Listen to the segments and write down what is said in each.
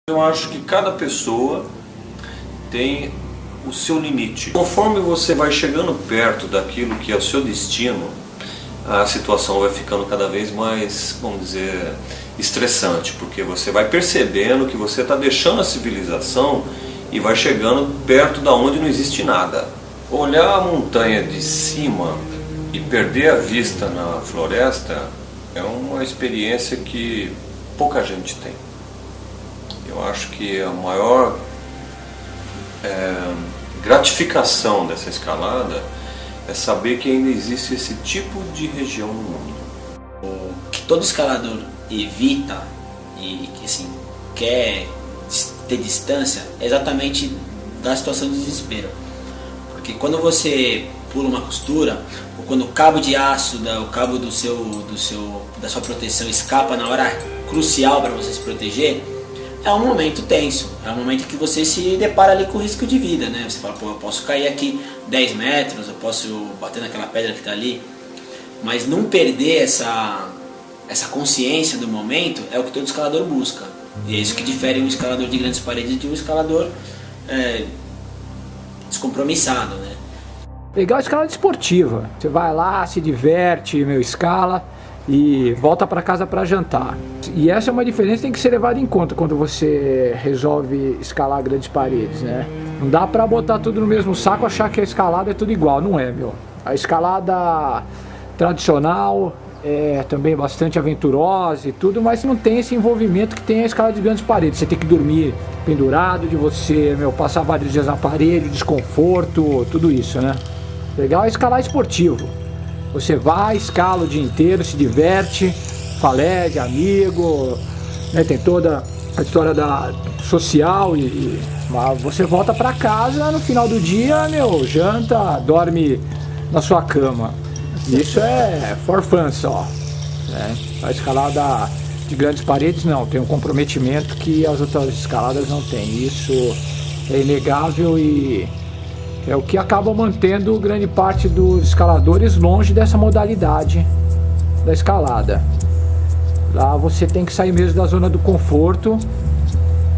Eu acho que cada pessoa tem o seu limite. Conforme você vai chegando perto daquilo que é o seu destino, a situação vai ficando cada vez mais, vamos dizer, estressante, porque você vai percebendo que você está deixando a civilização e vai chegando perto da onde não existe nada. Olhar a montanha de cima e perder a vista na floresta é uma experiência que pouca gente tem. Eu acho que a maior gratificação dessa escalada é saber que ainda existe esse tipo de região no mundo. O que todo escalador evita e que assim, quer ter distância é exatamente da situação de desespero. Porque quando você pula uma costura, ou quando o cabo de aço, o cabo da sua proteção escapa na hora crucial para você se proteger, é um momento tenso, é um momento que você se depara ali com risco de vida, né? Você fala, pô, eu posso cair aqui 10 metros, eu posso bater naquela pedra que está ali, mas não perder essa consciência do momento é o que todo escalador busca. E é isso que difere um escalador de grandes paredes de um escalador descompromissado, né? Legal a escalada esportiva. Você vai lá, se diverte, escala e volta para casa para jantar. E essa é uma diferença que tem que ser levada em conta quando você resolve escalar grandes paredes, né? Não dá para botar tudo no mesmo saco e achar que a escalada é tudo igual, não é, meu. A escalada tradicional é também bastante aventurosa e tudo, mas não tem esse envolvimento que tem a escalada de grandes paredes. Você tem que dormir pendurado, de você, passar vários dias na parede, desconforto, tudo isso, né? Legal é escalar esportivo. Você vai, escala o dia inteiro, se diverte, falé de amigo, né? Tem toda a história social mas você volta para casa no final do dia, janta, dorme na sua cama. Isso é for fun só, né? A escalada de grandes paredes não, tem um comprometimento que as outras escaladas não têm. Isso é inegável e é o que acaba mantendo grande parte dos escaladores longe dessa modalidade da escalada. Lá você tem que sair mesmo da zona do conforto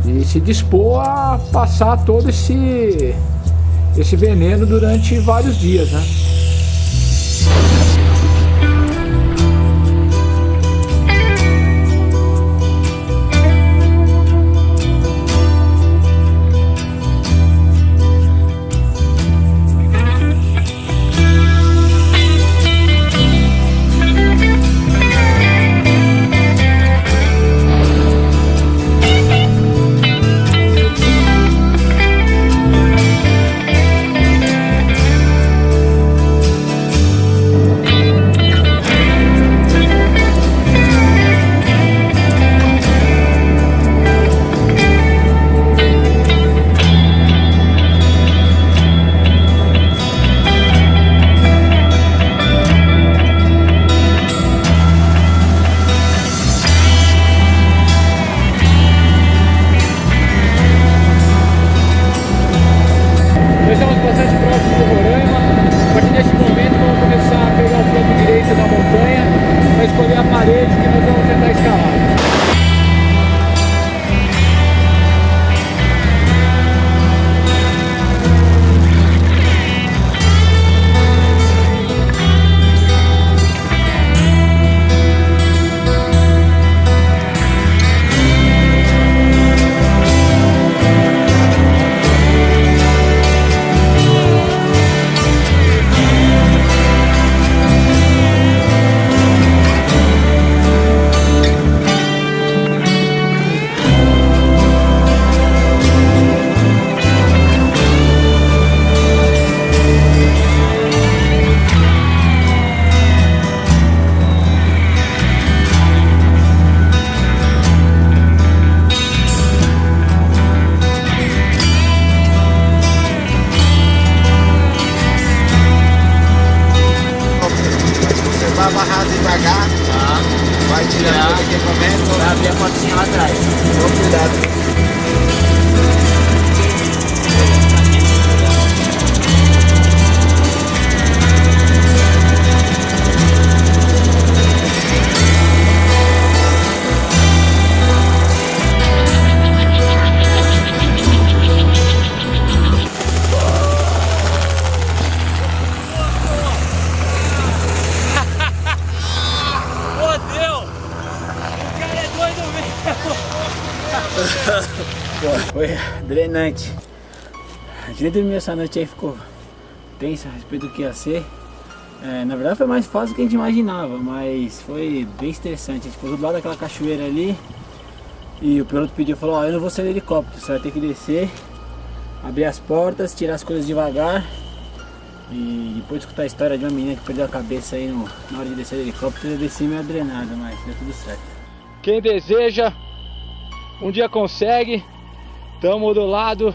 e se dispor a passar todo esse veneno durante vários dias, né? Pô, foi drenante. A gente nem dormiu essa noite aí, ficou tenso a respeito do que ia ser. Na verdade foi mais fácil do que a gente imaginava, mas foi bem estressante. A gente pôs do lado daquela cachoeira ali e o piloto pediu, falou, ó, eu não vou sair do helicóptero, você vai ter que descer, abrir as portas, tirar as coisas devagar. E depois de escutar a história de uma menina que perdeu a cabeça aí na hora de descer do helicóptero, eu desci meio adrenado, mas deu tudo certo. Quem deseja, um dia consegue. Estamos do lado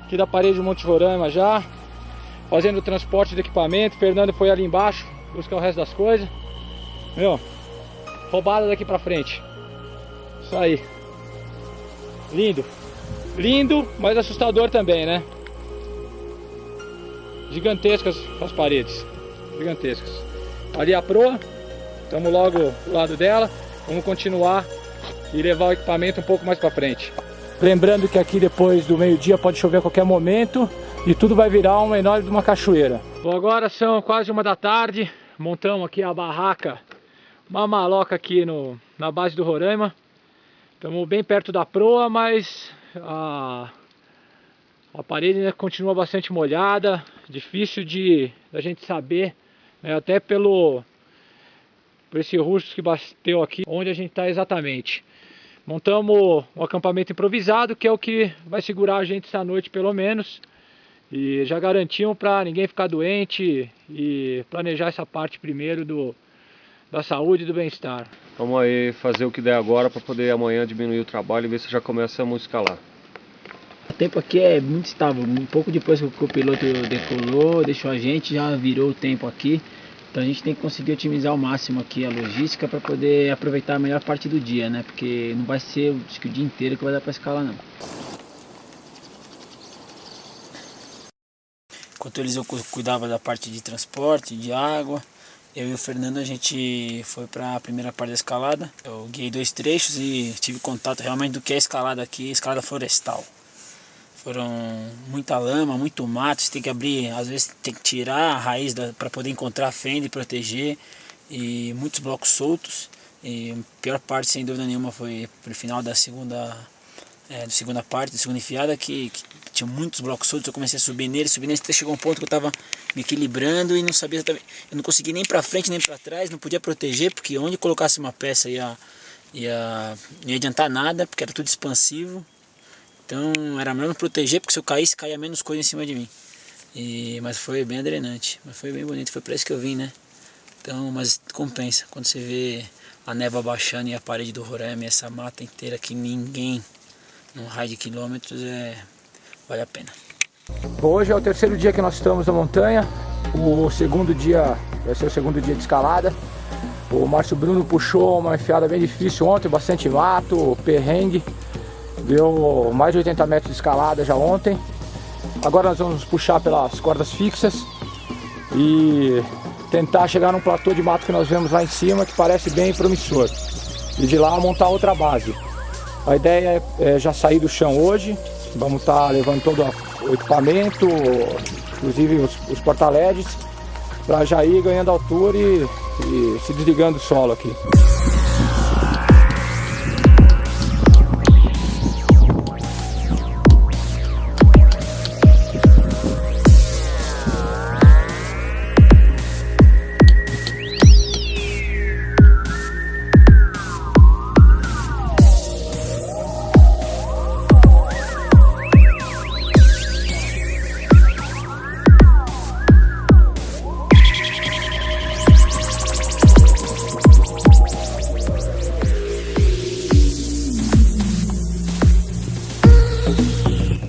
aqui da parede do Monte Roraima já, fazendo o transporte do equipamento. Fernando foi ali embaixo buscar o resto das coisas. Meu, roubada daqui pra frente. Isso aí. Lindo. Lindo, mas assustador também, né? Gigantescas as paredes. Gigantescas. Ali a proa. Estamos logo do lado dela. Vamos continuar e levar o equipamento um pouco mais pra frente. Lembrando que aqui depois do meio-dia pode chover a qualquer momento e tudo vai virar uma enorme de uma cachoeira. Bom, agora são quase 1 da tarde. Montamos aqui a barraca, uma maloca aqui na base do Roraima. Estamos bem perto da proa, mas a parede, né, continua bastante molhada, difícil da gente saber, né, até por esse rusto que bateu aqui, onde a gente está exatamente. Montamos um acampamento improvisado, que é o que vai segurar a gente essa noite pelo menos. E já garantimos para ninguém ficar doente e planejar essa parte primeiro da saúde e do bem-estar. Vamos aí fazer o que der agora para poder amanhã diminuir o trabalho e ver se já começamos a escalar. O tempo aqui é muito estável, um pouco depois que o piloto decolou, deixou a gente, já virou o tempo aqui. Então a gente tem que conseguir otimizar ao máximo aqui a logística para poder aproveitar a melhor parte do dia, né? Porque não vai ser acho que o dia inteiro que vai dar para escalar não. Enquanto eles eu cuidava da parte de transporte, de água, eu e o Fernando a gente foi para a primeira parte da escalada. Eu guiei 2 trechos e tive contato realmente do que é a escalada aqui, escalada florestal. Foram muita lama, muito mato, você tem que abrir, às vezes tem que tirar a raiz para poder encontrar a fenda e proteger, e muitos blocos soltos. E a pior parte, sem dúvida nenhuma, foi pro final da segunda parte, da segunda enfiada, que tinha muitos blocos soltos. Eu comecei a subir neles, até chegou um ponto que eu estava me equilibrando e não sabia exatamente, eu não conseguia nem para frente nem para trás, não podia proteger, porque onde colocasse uma peça não ia adiantar nada, porque era tudo expansivo. Então era melhor me proteger, porque se eu caísse, caía menos coisa em cima de mim. Mas foi bem adrenante, mas foi bem bonito, foi para isso que eu vim, né? Então, mas compensa, quando você vê a névoa baixando e a parede do Roraima e essa mata inteira que ninguém, num raio de quilômetros, vale a pena. Bom, hoje é o 3º dia que nós estamos na montanha. O segundo dia vai ser o segundo dia de escalada. O Márcio Bruno puxou uma enfiada bem difícil ontem, bastante mato, perrengue. Deu mais de 80 metros de escalada já ontem. Agora nós vamos puxar pelas cordas fixas e tentar chegar num platô de mato que nós vemos lá em cima, que parece bem promissor. E de lá montar outra base. A ideia é já sair do chão hoje. Vamos estar levando todo o equipamento, inclusive os porta-LEDs, para já ir ganhando altura e se desligando do solo aqui.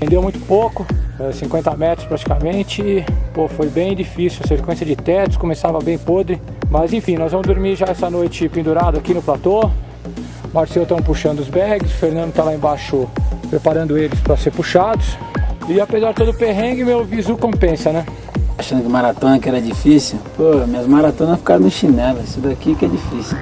Deu muito pouco, 50 metros praticamente. Pô, foi bem difícil, a sequência de tetos começava bem podre. Mas enfim, nós vamos dormir já essa noite pendurado aqui no platô. O Marcelo estão puxando os bags, o Fernando está lá embaixo preparando eles para ser puxados. E apesar de todo o perrengue, meu visu compensa, né? Achando que maratona que era difícil? Pô, minhas maratonas ficaram no chinelo, isso daqui que é difícil.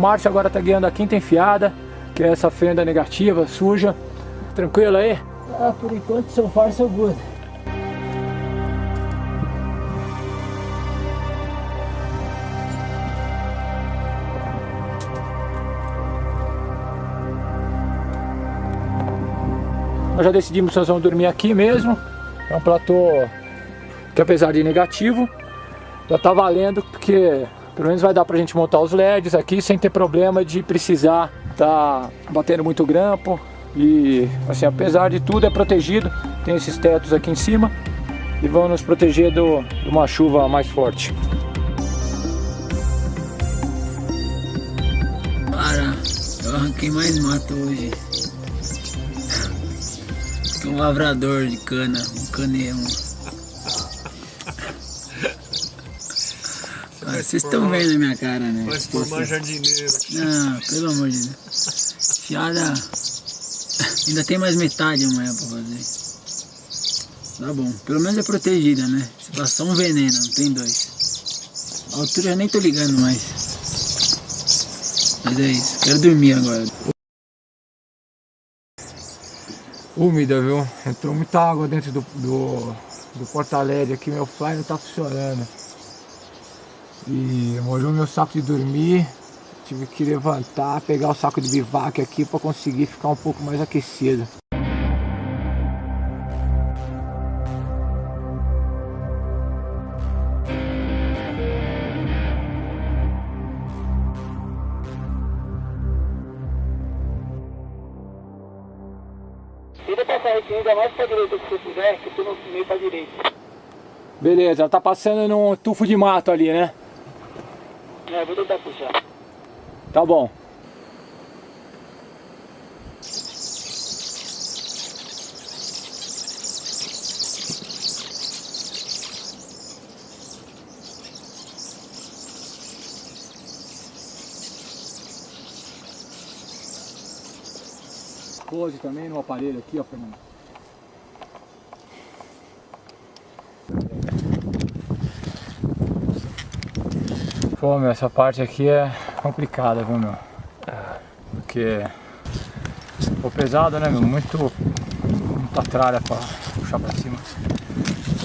Márcio agora tá guiando a quinta enfiada, que é essa fenda negativa, suja. Tranquilo aí? Ah, por enquanto, so far so good. Nós já decidimos que nós vamos dormir aqui mesmo. É um platô que, apesar de negativo, já tá valendo, porque pelo menos vai dar pra gente montar os LEDs aqui sem ter problema de precisar tá batendo muito grampo. E assim, apesar de tudo, é protegido. Tem esses tetos aqui em cima e vão nos proteger de uma chuva mais forte. Cara, eu arranquei mais mato hoje. Sou um lavrador de cana, um caneiro. Vocês estão vendo a minha cara, né? Vai se formar jardineiro aqui. Não, pelo amor de Deus. Fiada. Ainda tem mais metade amanhã pra fazer. Tá bom, pelo menos é protegida, né? Se passar um veneno, não tem dois. A altura eu nem tô ligando mais. Mas é isso, quero dormir agora. Úmida, viu? Entrou muita água dentro do porta-LED aqui, meu fly não tá funcionando. E molhou meu saco de dormir. Tive que levantar, pegar o saco de bivac aqui para conseguir ficar um pouco mais aquecido. Tenta passar aqui ainda mais pra direita se você puder, que eu tô no meio pra direita. Beleza, ela tá passando num tufo de mato ali, né? É, vou tentar puxar. Tá bom. Close também no aparelho aqui, ó, Fernando. Pô, meu, essa parte aqui é complicada, viu, meu? Porque ficou pesado, né, meu? Muita tralha pra puxar pra cima.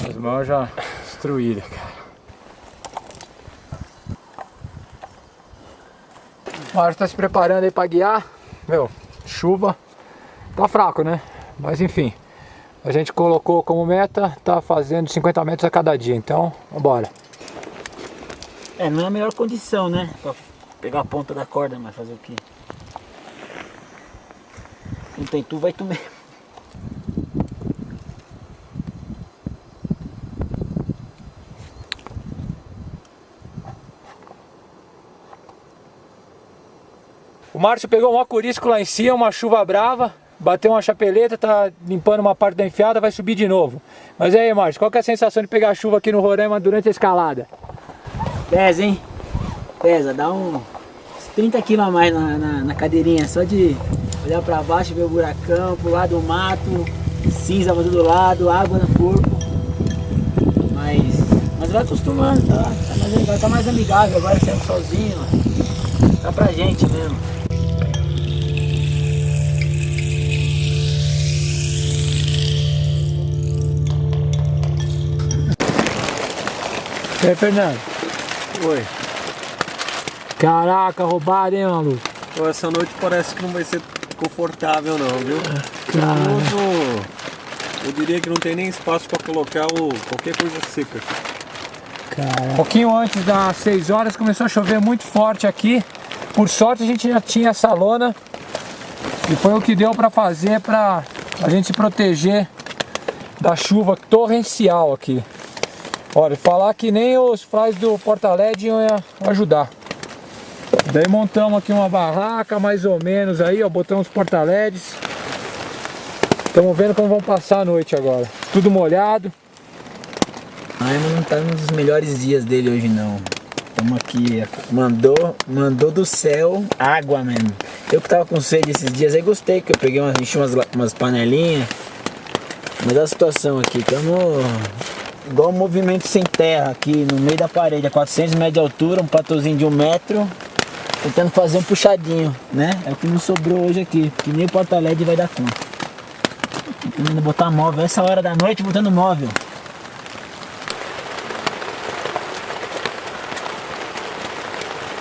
As mãos já destruídas, cara. O Márcio tá se preparando aí pra guiar. Meu, chuva. Tá fraco, né? Mas enfim. A gente colocou como meta, tá fazendo 50 metros a cada dia, então, vambora. É, não é a melhor condição, né? Pra pegar a ponta da corda, mas fazer o quê? Não tem tu, vai tu mesmo. O Márcio pegou um acurisco lá em cima, uma chuva brava, bateu uma chapeleta, tá limpando uma parte da enfiada, vai subir de novo. Mas e aí, Márcio, qual que é a sensação de pegar chuva aqui no Roraima durante a escalada? Pesa, hein? Pesa, dá uns 30 kg a mais na cadeirinha, só de olhar pra baixo, ver o buracão, pro lado do mato, cinza pra todo lado, água no corpo. Mas vai acostumando, tá? Vai estar mais amigável agora, sendo sozinho. Tá pra gente mesmo. E aí, Fernando? Oi. Caraca, roubado, hein, maluco? Pô, essa noite parece que não vai ser confortável não, viu? Cara. Eu diria que não tem nem espaço para colocar qualquer coisa seca. Cara. Um pouquinho antes das 6 horas começou a chover muito forte aqui. Por sorte a gente já tinha essa lona e foi o que deu para fazer para a gente se proteger da chuva torrencial aqui. Olha, falar que nem os flies do porta-LED iam ajudar. Daí montamos aqui uma barraca mais ou menos aí, ó, botamos os porta-LEDs. Estamos vendo como vão passar a noite agora. Tudo molhado. Ainda não tá nos melhores dias dele hoje não. Estamos aqui, mandou do céu água mesmo. Eu que tava com sede esses dias aí gostei, que eu peguei enchi umas panelinhas. Mas a situação aqui, estamos igual um movimento sem terra aqui no meio da parede, a 400 metros de altura, um platôzinho de 1 metro. Tentando fazer um puxadinho, né? É o que nos sobrou hoje aqui, que nem o porta-LED vai dar conta. Tentando botar móvel, essa hora da noite botando móvel.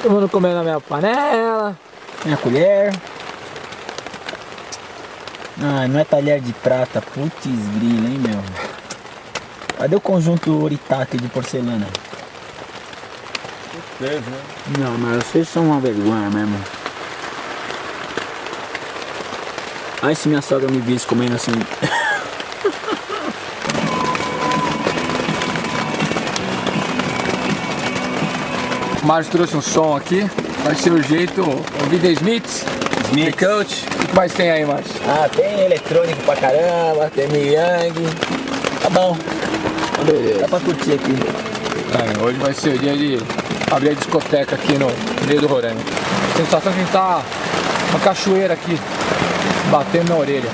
Todo mundo comendo na minha panela. Minha colher. Ah, não é talher de prata, putz grila, hein, meu? Cadê o conjunto Oritake de porcelana? Não, mas vocês são uma vergonha mesmo. Ai, se minha sogra me visse comendo assim. O Márcio trouxe um som aqui. Vai ser o jeito. Ouvir The Smiths, The Coach. O que mais tem aí, Márcio? Ah, tem eletrônico pra caramba, tem Miyang. Tá bom. Beleza. Dá pra curtir aqui. Hoje vai ser o dia de abrir a discoteca aqui no meio do Roraima. A sensação que a gente tá uma cachoeira aqui, batendo na orelha.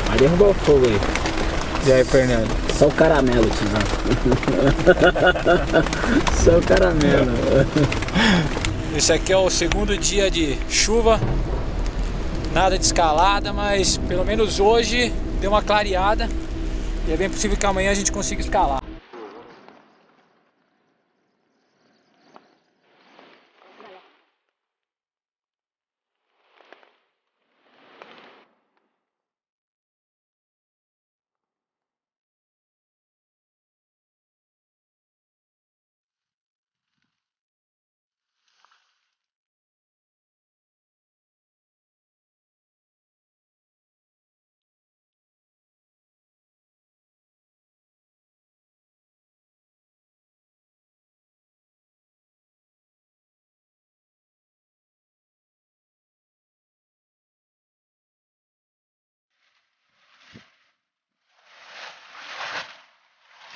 Vai derrubar o fogo aí. E aí, Fernando? Só o caramelo, tiozão. Só o caramelo. Esse aqui é o segundo dia de chuva. Nada de escalada, mas pelo menos hoje deu uma clareada. E é bem possível que amanhã a gente consiga escalar.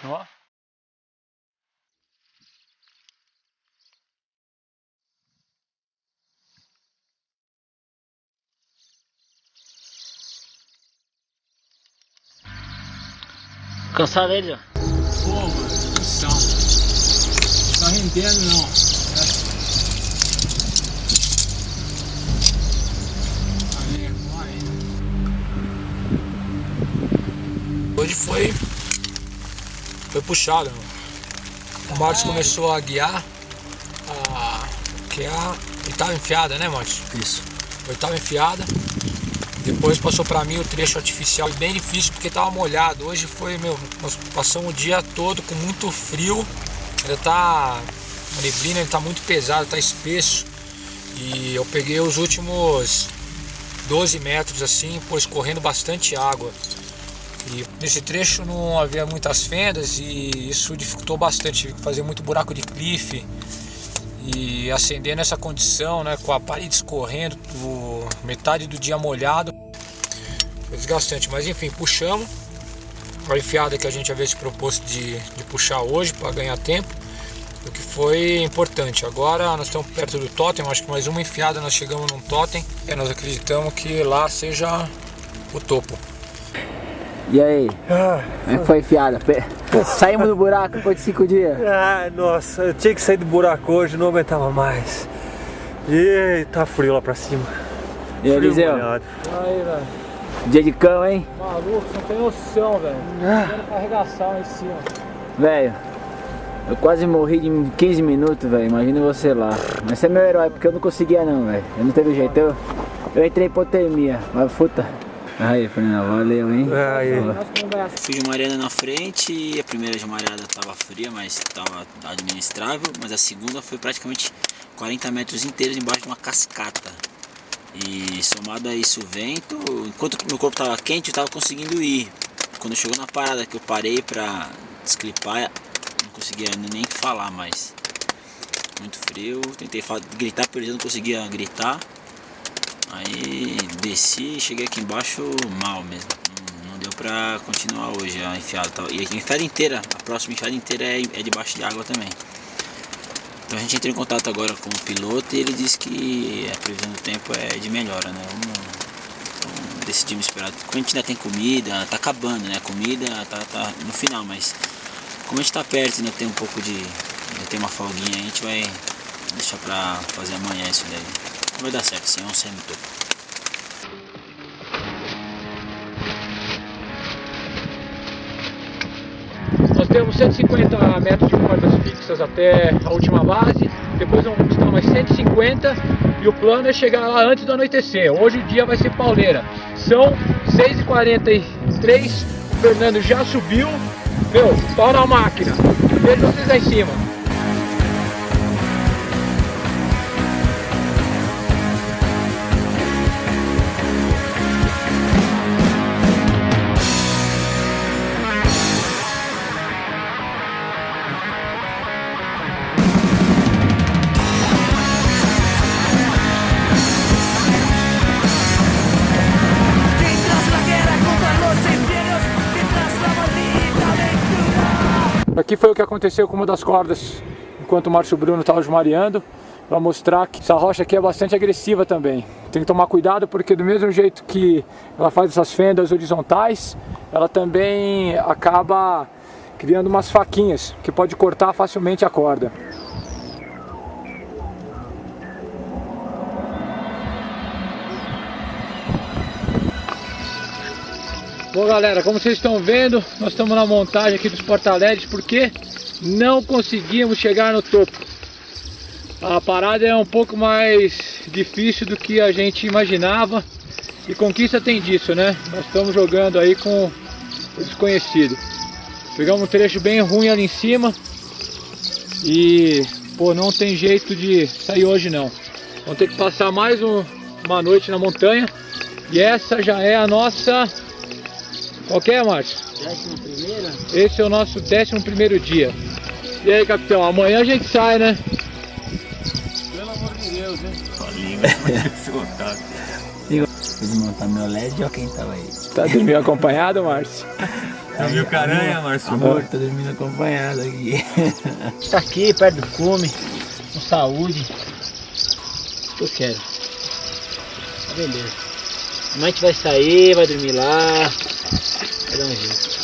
Ó. Cansado aí, já? Pô, mano, cansado. Não tá rendendo não. Hoje foi puxado, mano. O Márcio começou a guiar oitava enfiada, né, Márcio? Isso. Oitava enfiada. Depois passou pra mim o trecho artificial, bem difícil porque tava molhado. Hoje foi, nós passamos o dia todo com muito frio. Ainda tá, a neblina ele tá muito pesado, tá espesso. E eu peguei os últimos 12 metros assim, pois correndo bastante água. E nesse trecho não havia muitas fendas e isso dificultou bastante. Tive que fazer muito buraco de cliff e ascender nessa condição, né, com a parede escorrendo, metade do dia molhado. Foi desgastante, mas enfim, puxamos a enfiada que a gente havia se proposto de puxar hoje para ganhar tempo, o que foi importante. Agora nós estamos perto do totem, acho que mais uma enfiada nós chegamos num totem e nós acreditamos que lá seja o topo. E aí? Como é que foi a enfiada? Saímos do buraco depois de 5 dias? Ah, nossa, eu tinha que sair do buraco hoje, não aguentava mais. E tá frio lá pra cima. E aí, Eliseu? Aí, velho. Dia de cão, hein? Maluco, você não tem noção, velho. Tentando carregação lá em cima. Velho, eu quase morri em 15 minutos, velho. Imagina você lá. Mas você é meu herói, porque eu não conseguia não, velho. Eu não teve jeito. Eu entrei em hipotermia, mas puta. Aí, Fernando, valeu, hein? Fui de Mariana na frente e a primeira de Mariana tava fria, mas tava administrável. Mas a segunda foi praticamente 40 metros inteiros embaixo de uma cascata. E somado a isso o vento, enquanto meu corpo tava quente, eu tava conseguindo ir. Quando chegou na parada que eu parei pra desclipar, não conseguia nem falar mais. Muito frio, tentei gritar por eles, não conseguia gritar. Aí desci e cheguei aqui embaixo mal mesmo. Não deu pra continuar hoje a enfiada. E a enfiada inteira, a próxima enfiada inteira é debaixo de água também. Então a gente entrou em contato agora com o piloto e ele disse que a previsão do tempo é de melhora, né? Então decidimos esperar. Como a gente ainda tem comida, tá acabando, né? A comida tá no final, mas como a gente tá perto e ainda tem um pouco ainda tem uma folguinha, a gente vai deixar pra fazer amanhã isso daí. Vai dar certo, sim, vamos sair no topo. Nós temos 150 metros de cordas fixas até a última base, depois vamos conquistar mais 150 e o plano é chegar lá antes do anoitecer. Hoje o dia vai ser pauleira. São 6h43, o Fernando já subiu, meu, pau na máquina. Vejo vocês lá em cima. Aqui foi o que aconteceu com uma das cordas enquanto o Márcio Bruno estava esmareando, para mostrar que essa rocha aqui é bastante agressiva também. Tem que tomar cuidado porque do mesmo jeito que ela faz essas fendas horizontais, ela também acaba criando umas faquinhas que pode cortar facilmente a corda. Bom galera, como vocês estão vendo, nós estamos na montagem aqui dos porta-LEDs porque não conseguimos chegar no topo. A parada é um pouco mais difícil do que a gente imaginava e conquista tem disso, né? Nós estamos jogando aí com o desconhecido. Pegamos um trecho bem ruim ali em cima e pô, não tem jeito de sair hoje não. Vamos ter que passar mais uma noite na montanha e essa já é a nossa... Qual que é, Márcio? 11º? Esse é o nosso 11º dia. E aí, capitão, amanhã a gente sai, né? Pelo amor de Deus, hein? Fui desmontar meu LED, olha quem tava aí. Tá dormindo acompanhado, Márcio? Dormiu caranha, Márcio? Amor, tô dormindo acompanhado aqui. Tá aqui, perto do cume, com saúde. O que eu quero. Tá beleza. Amanhã a gente vai sair, vai dormir lá. Vai dar um jeito.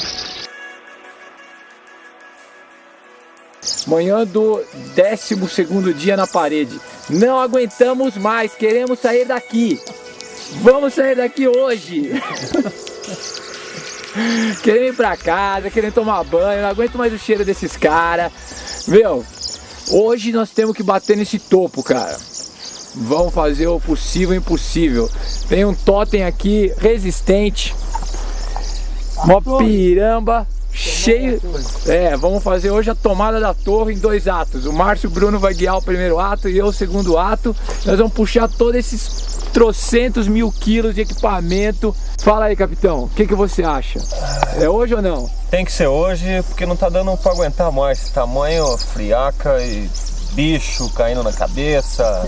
Manhã do 12º dia na parede. Não aguentamos mais, queremos sair daqui. Vamos sair daqui hoje. Querendo ir pra casa, querendo tomar banho, não aguento mais o cheiro desses caras. Meu, hoje nós temos que bater nesse topo, cara. Vamos fazer o possível e impossível. Tem um totem aqui resistente. Uma piramba cheio. Vamos fazer hoje a tomada da torre em 2 atos. O Márcio Bruno vai guiar o primeiro ato e eu o segundo ato. Nós vamos puxar todos esses trocentos mil quilos de equipamento. Fala aí, capitão, o que você acha? É hoje ou não? Tem que ser hoje porque não tá dando pra aguentar mais. Tamanho friaca e bicho caindo na cabeça.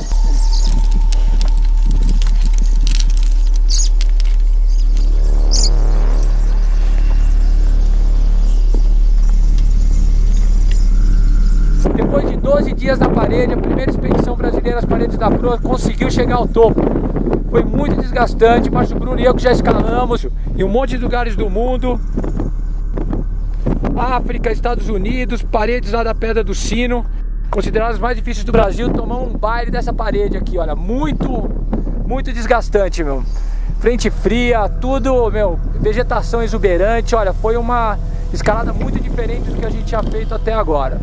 Depois de 12 dias na parede, a primeira expedição brasileira às paredes da proa conseguiu chegar ao topo. Foi muito desgastante, Márcio Bruno e eu que já escalamos em um monte de lugares do mundo. África, Estados Unidos, paredes lá da Pedra do Sino, consideradas as mais difíceis do Brasil. Tomamos um baile dessa parede aqui, olha, muito desgastante, meu. Frente fria, tudo, meu, vegetação exuberante, olha, foi uma escalada muito diferente do que a gente tinha feito até agora.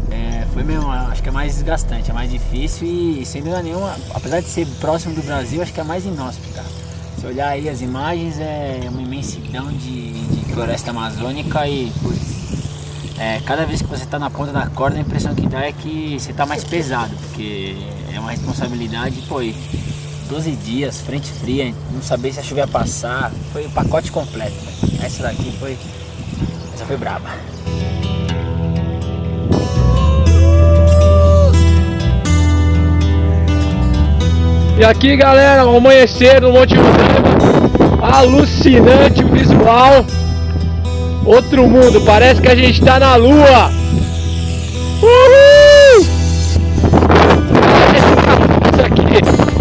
Foi mesmo, acho que é mais desgastante, é mais difícil e sem dúvida nenhuma, apesar de ser próximo do Brasil, acho que é mais inóspita. Se olhar aí as imagens, é uma imensidão de floresta amazônica e, putz, cada vez que você está na ponta da corda, a impressão que dá é que você está mais pesado, porque é uma responsabilidade, pô, 12 dias, frente fria, não saber se a chuva ia passar, foi o pacote completo. Essa daqui foi braba. E aqui, galera, o amanhecer no Monte Roraima, alucinante o visual, outro mundo, parece que a gente tá na lua. Uhul! aí.